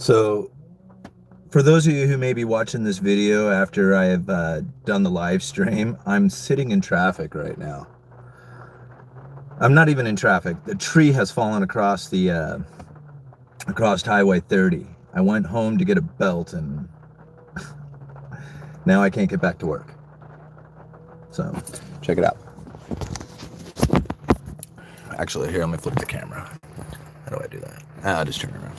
So, for those of you who may be watching this video after I have done the live stream, I'm sitting in traffic right now. I'm not even in traffic. The tree has fallen across the across Highway 30. I went home to get a belt, and now I can't get back to work. So, check it out. Actually, here, let me flip the camera. How do I do that? I'll just turn it around.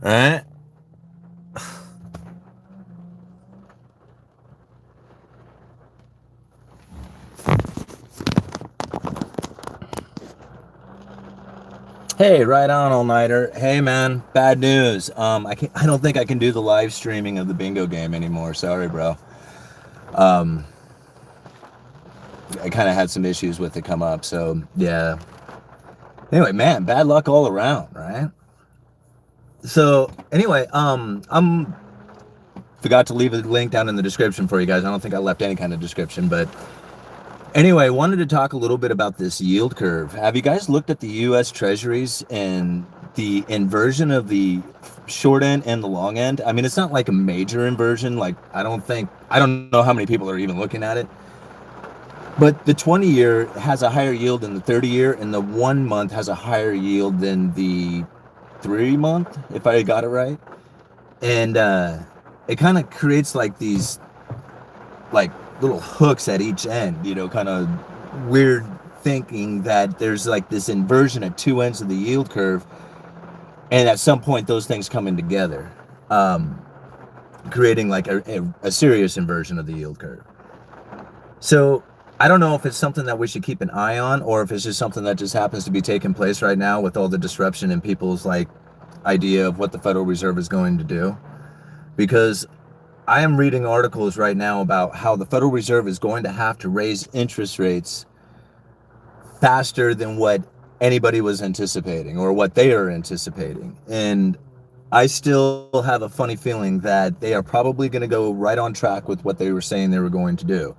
All right. Hey, right on, all-nighter. Hey, man, bad news. I don't think I can do the live streaming of the bingo game anymore. Sorry, bro. I kind of had some issues with it come up, so yeah. Anyway, man, bad luck all around, right? So anyway, I'm forgot to leave a link down in the description for you guys. I don't think I left any kind of description, but anyway, wanted to talk a little bit about this yield curve. Have you guys looked at the U.S. Treasuries and the inversion of the short end and the long end? I mean, it's not like a major inversion. Like, I don't know how many people are even looking at it. But the 20-year has a higher yield than the 30-year, and the 1 month has a higher yield than the 3 month, if I got it right. And it kind of creates like these like little hooks at each end, kind of weird thinking that there's like this inversion at two ends of the yield curve, and at some point those things coming together, creating like a serious inversion of the yield curve. So I don't know if it's something that we should keep an eye on, or if it's just something that just happens to be taking place right now with all the disruption in people's like idea of what the Federal Reserve is going to do. Because I am reading articles right now about how the Federal Reserve is going to have to raise interest rates faster than what anybody was anticipating or what they are anticipating. And I still have a funny feeling that they are probably going to go right on track with what they were saying they were going to do.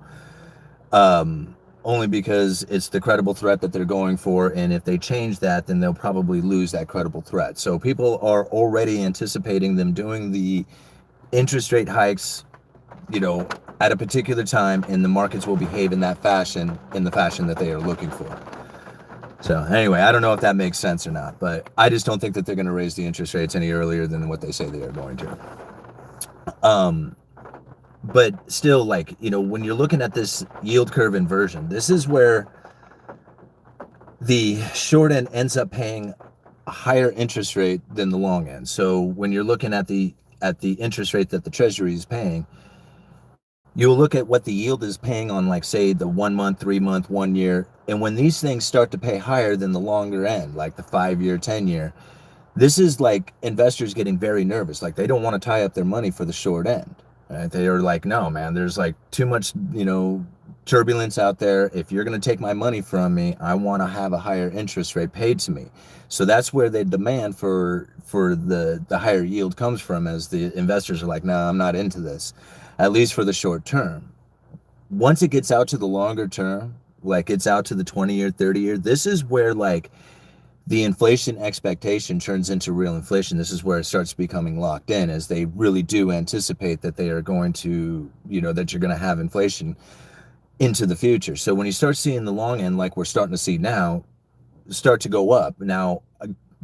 Only because it's the credible threat that they're going for, and if they change that, then they'll probably lose that credible threat. So people are already anticipating them doing the interest rate hikes, at a particular time, and the markets will behave in that fashion, in the fashion that they are looking for. So anyway, I don't know if that makes sense or not, but I just don't think that they're going to raise the interest rates any earlier than what they say they are going to. But still, like, when you're looking at this yield curve inversion, this is where the short end ends up paying a higher interest rate than the long end. So when you're looking at the interest rate that the Treasury is paying, you'll look at what the yield is paying on, like, say, the 1 month, 3 month, 1 year. And when these things start to pay higher than the longer end, like the 5-year, 10-year, this is like investors getting very nervous. Like, they don't want to tie up their money for the short end. Right? They are like, no, man, there's like too much, turbulence out there. If you're going to take my money from me, I want to have a higher interest rate paid to me. So that's where the demand for the higher yield comes from, as the investors are like, no, I'm not into this, at least for the short term. Once it gets out to the longer term, like it's out to the 20-year, 30-year, this is where like the inflation expectation turns into real inflation. This is where it starts becoming locked in, as they really do anticipate that they are going to, that you're going to have inflation into the future. So when you start seeing the long end, like we're starting to see now, start to go up. Now,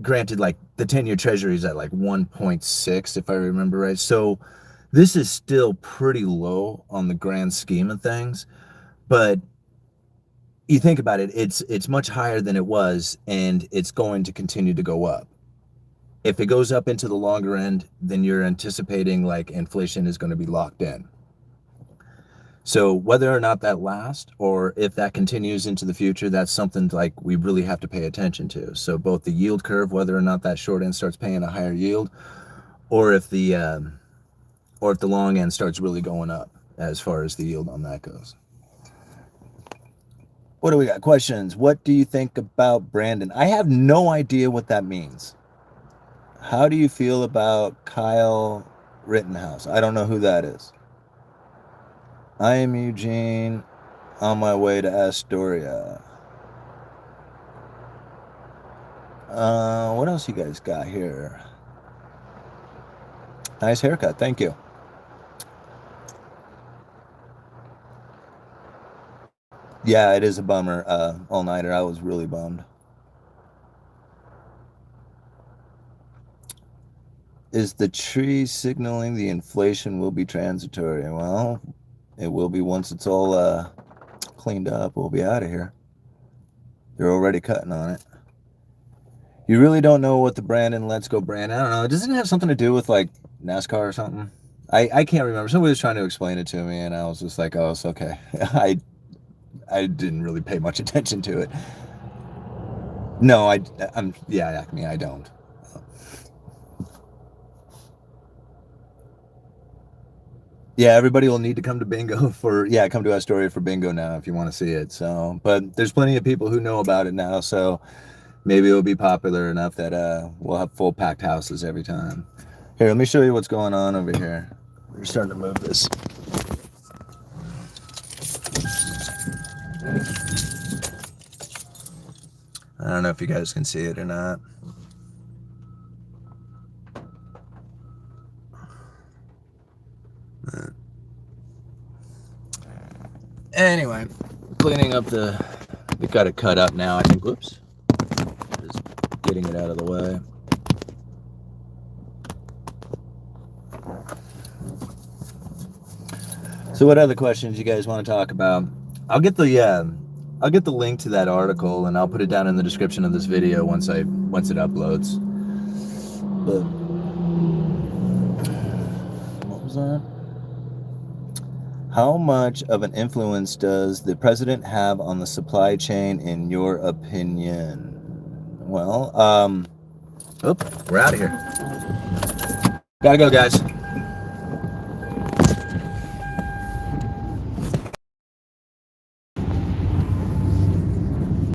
granted, like the 10-year treasury is at like 1.6, if I remember right. So this is still pretty low on the grand scheme of things, but you think about it, it's much higher than it was, and it's going to continue to go up. If it goes up into the longer end, then you're anticipating like inflation is going to be locked in. So whether or not that lasts, or if that continues into the future, that's something like we really have to pay attention to. So both the yield curve, whether or not that short end starts paying a higher yield, or if the long end starts really going up as far as the yield on that goes. What do we got? Questions. What do you think about Brandon? I have no idea what that means. How do you feel about Kyle Rittenhouse? I don't know who that is. I am Eugene. On my way to Astoria. What else you guys got here? Nice haircut, thank you. Yeah, it is a bummer. All-nighter. I was really bummed. Is the tree signaling the inflation will be transitory? Well, it will be once it's all cleaned up. We'll be out of here. They're already cutting on it. You really don't know what the Brandon Let's Go brand. I don't know. Doesn't it have something to do with like NASCAR or something? I can't remember. Somebody was trying to explain it to me, and I was just like, oh, it's okay. I didn't really pay much attention to it. No, I don't. Yeah, everybody will need to come to bingo come to Astoria for bingo now if you want to see it. So, but there's plenty of people who know about it now, so maybe it'll be popular enough that we'll have full packed houses every time. Here, let me show you what's going on over here. We're starting to move this. I don't know if you guys can see it or not. Anyway, cleaning up we got it cut up now, I think. Whoops. Just getting it out of the way. So what other questions you guys want to talk about? I'll get the link to that article and I'll put it down in the description of this video once it uploads. But what was that? How much of an influence does the president have on the supply chain, in your opinion? Well, we're out of here. Gotta go, guys.